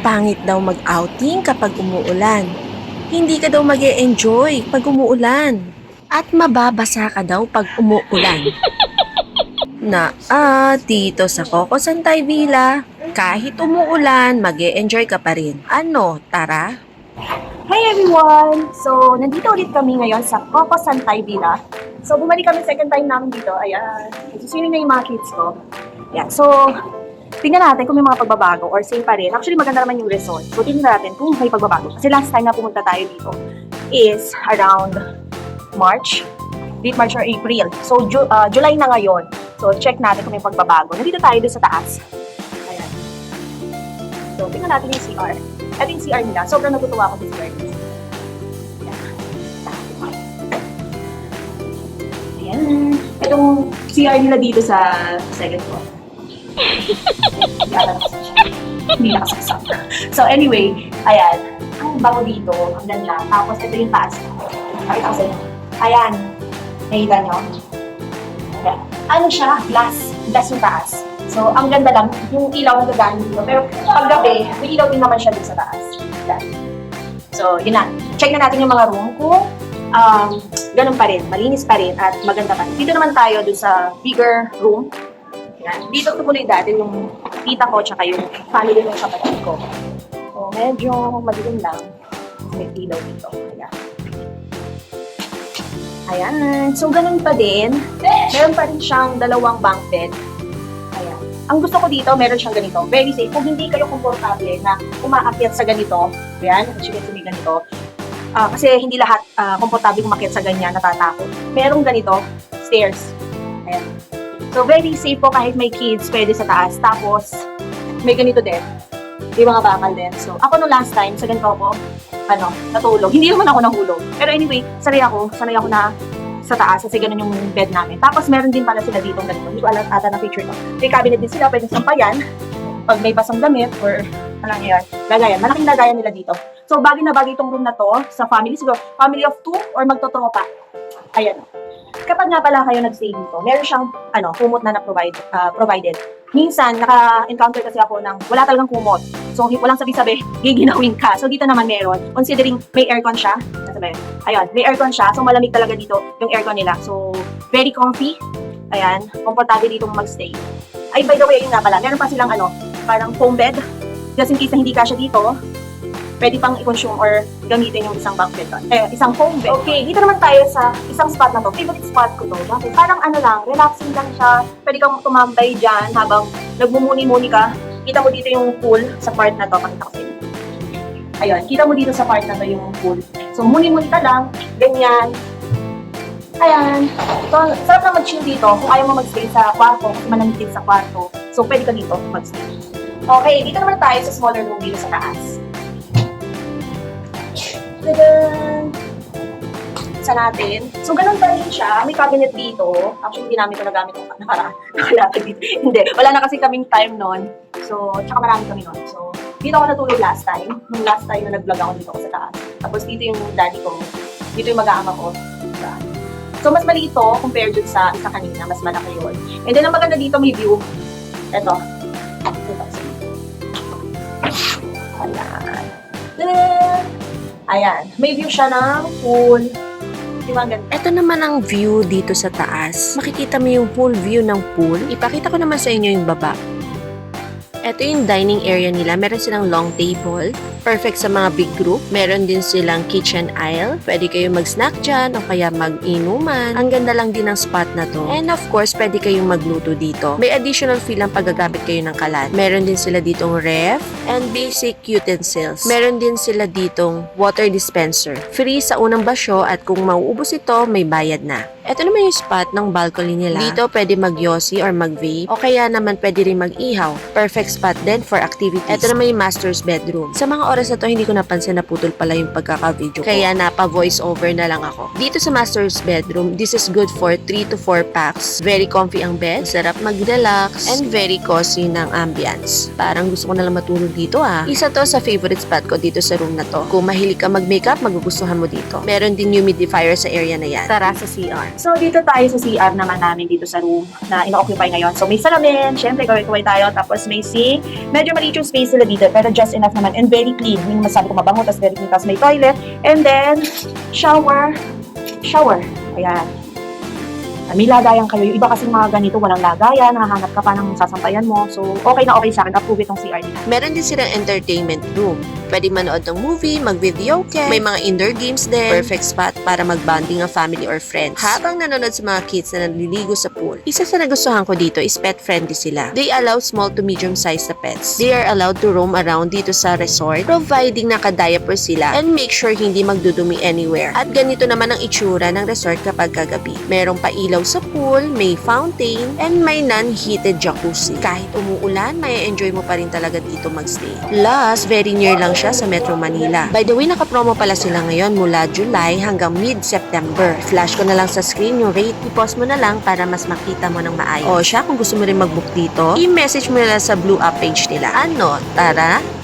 Pangit daw mag-outing kapag umuulan. Hindi ka daw mag-e-enjoy pag umuulan. At mababasa ka daw pag umuulan. Dito sa Coco Santay Villa, kahit umuulan, mag-e-enjoy ka pa rin. Ano, tara? Hi everyone! So, nandito ulit kami ngayon sa Coco Santay Villa. So, bumalik kami second time namin dito. Ayan. Nagsuswimming na yung mga kids ko. Ayan. So, tingnan natin kung may mga pagbabago or same pa rin. Actually, maganda naman yung resort. So, tingnan natin kung may pagbabago. Kasi last time na pumunta tayo dito is around March. Late March or April. So, July na ngayon. So, check natin kung may pagbabago. Nandito tayo doon sa taas. Ayan. So, tingnan natin yung CR. Ito yung CR nila. Sobrang natutuwa ako sa CR. Ayan. Itong CR nila dito sa second floor. Hindi nakasaksak. So anyway, ayan. Ang bago dito, ang ganda. Tapos ito yung taas. Pakita ko sa inyo. Ayan. Nakita nyo? Ayan. Ano siya? Glass. Glass yung taas. So, ang ganda lang, yung ilaw ang gagana dito. Pero paggabi, may ilaw din naman siya dito sa taas. Ayan. So, yun na. Check na natin yung mga room kung ganun pa rin, malinis pa rin at maganda pa rin. Dito naman tayo dun sa bigger room. Yan. Dito tumuloy dati yung tita ko tsaka yung family ng kapatid ko. So, medyo madilim lang. May ilaw dito. Ayan. Ayan. So, ganun pa din. Meron pa rin siyang dalawang bunk bed. Ayan. Ang gusto ko dito, meron siyang ganito. Very safe. Kung hindi kayo komportable na umaakyat sa ganito, ayan, as you can see ganito, kasi hindi lahat komportable umakyat sa ganyan, natatakot. Merong ganito, stairs. Ayan. So, very safe po kahit may kids, pwede sa taas. Tapos, may ganito din. May mga bakal din. So, ako no last time, sa ganito ako, natulog. Hindi naman ako nahulog. Pero anyway, sanay ako na sa taas kasi ganun yung bed namin. Tapos, meron din pala sila dito ganito. Hindi ko alam ata na picture to. May cabinet din sila, pwede sampayan. Pag may basang damit or alam niyo yan, lagayan. Malaking lagayan nila dito. So, bagay na bagay itong room na to sa family. Siguro, family of 2 or magtotropa. Ayan. Kapag nga pala kayo nag-stay dito, meron siyang, kumot na provided. Minsan, naka-encounter kasi ako ng wala talagang kumot. So, walang sabi-sabi, giginawin ka. So, dito naman meron. Considering may aircon siya. Ayun, may aircon siya. So, malamig talaga dito yung aircon nila. So, very comfy. Ayan, komportable dito mag-stay. Ay, by the way, yun nga pala. Meron pa silang, parang foam bed. Just in case na hindi kasya dito, pwede pang i-consume or gamitin yung isang bunk bed doon. Isang foam bed. Okay, dito naman tayo sa isang spot na to. Favorite spot ko to. Bakit? Parang relaxing lang siya. Pwede kang tumambay dyan habang nagmumuni-muni ka. Kita mo dito yung pool sa part na to. Pakita ko sa inyo. Ayun, kita mo dito sa part na to yung pool. So, muni-muni ka lang. Ganyan. Ayan. So, sarap na mag-chill dito. Kung ayaw mo mag-stay sa kwarto, kasi malamig din sa kwarto. So, pwede ka dito mag-stay. Okay, dito naman tayo sa smaller room dito sa taas. Tadaan! Isa natin. So, ganun pa rin siya. May cabinet dito. Actually, hindi namin ito nagamit yung nakalapit dito. Hindi. Wala na kasi kaming time nun. So, tsaka marami kami nun. So, dito ako natulog last time. Nung last time na nag-vlog ako dito ako sa taas. Tapos dito yung daddy ko. Dito yung mag-aama ko. So, mas maliit ito compared dun sa isa kanina. Mas malaki yun. And then, ang maganda dito may view. Ito. Ayan. Tadaan! Ayan. May view siya ng pool. Ito naman ang view dito sa taas. Makikita mo yung full view ng pool. Ipakita ko naman sa inyo yung baba. Ito yung dining area nila. Meron silang long table. Perfect sa mga big group. Meron din silang kitchen aisle. Pwede kayo mag-snack dyan o kaya mag-inuman. Ang ganda lang din ng spot na to. And of course, pwede kayong magluto dito. May additional fee lang paggagamit kayo ng kalan. Meron din sila ditong ref and basic utensils. Meron din sila ditong water dispenser. Free sa unang basyo at kung mauubos ito, may bayad na. Ito naman yung spot ng balcony nila. Dito pwede mag-yosi or mag-vape o kaya naman pwede rin mag-ihaw. Perfect spot din for activities. Ito naman yung master's bedroom. Sa mga oras na to, hindi ko napansin na putol pala yung pagkaka-video ko. Kaya napa-voice over na lang ako. Dito sa master's bedroom, this is good for 3 to 4 packs. Very comfy ang bed, sarap mag-relax, and very cozy ng ambience. Parang gusto ko na lang matulog dito Isa to sa favorite spot ko dito sa room na to. Kung mahilig ka mag-makeup, magugustuhan mo dito. Meron din humidifier sa area na yan. Tara sa CR. So, dito tayo sa CR naman namin dito sa room na ino-occupy ngayon. So, may salamin, syempre, kaway-kaway tayo. Tapos, may sink Okay? Medyo maliit yung space nila dito, pero just enough naman. And very clean. Yung masabi ko mabango, tapos very clean. Tapos may toilet. And then, shower. Ayan. May lagayan kayo. Yung iba kasi mga ganito, walang lagayan. Nahahanap ka pa ng sasampayan mo. So, okay na okay sa akin. Approve itong CR nila. Meron din silang entertainment room. Pwede manood ng movie, mag-video game, may mga indoor games din. Perfect spot para mag-bonding ang family or friends. Habang nanonood sa mga kids na naliligo sa pool, isa sa nagustuhan ko dito is pet-friendly sila. They allow small to medium-sized na pets. They are allowed to roam around dito sa resort, providing naka-diaper sila and make sure hindi magdudumi anywhere. At ganito naman ang itsura ng resort kapag kagabi. Merong pailaw sa pool, may fountain, and may non-heated jacuzzi. Kahit umuulan, may enjoy mo pa rin talaga dito magstay. Plus, very near lang siya sa Metro Manila. By the way, naka-promo pala sila ngayon mula July hanggang mid-September. Flash ko na lang sa screen yung rate. I-pause mo na lang para mas makita mo ng maayos. O siya, kung gusto mo rin mag-book dito, i-message mo na lang sa blue app page nila. Ano? Tara!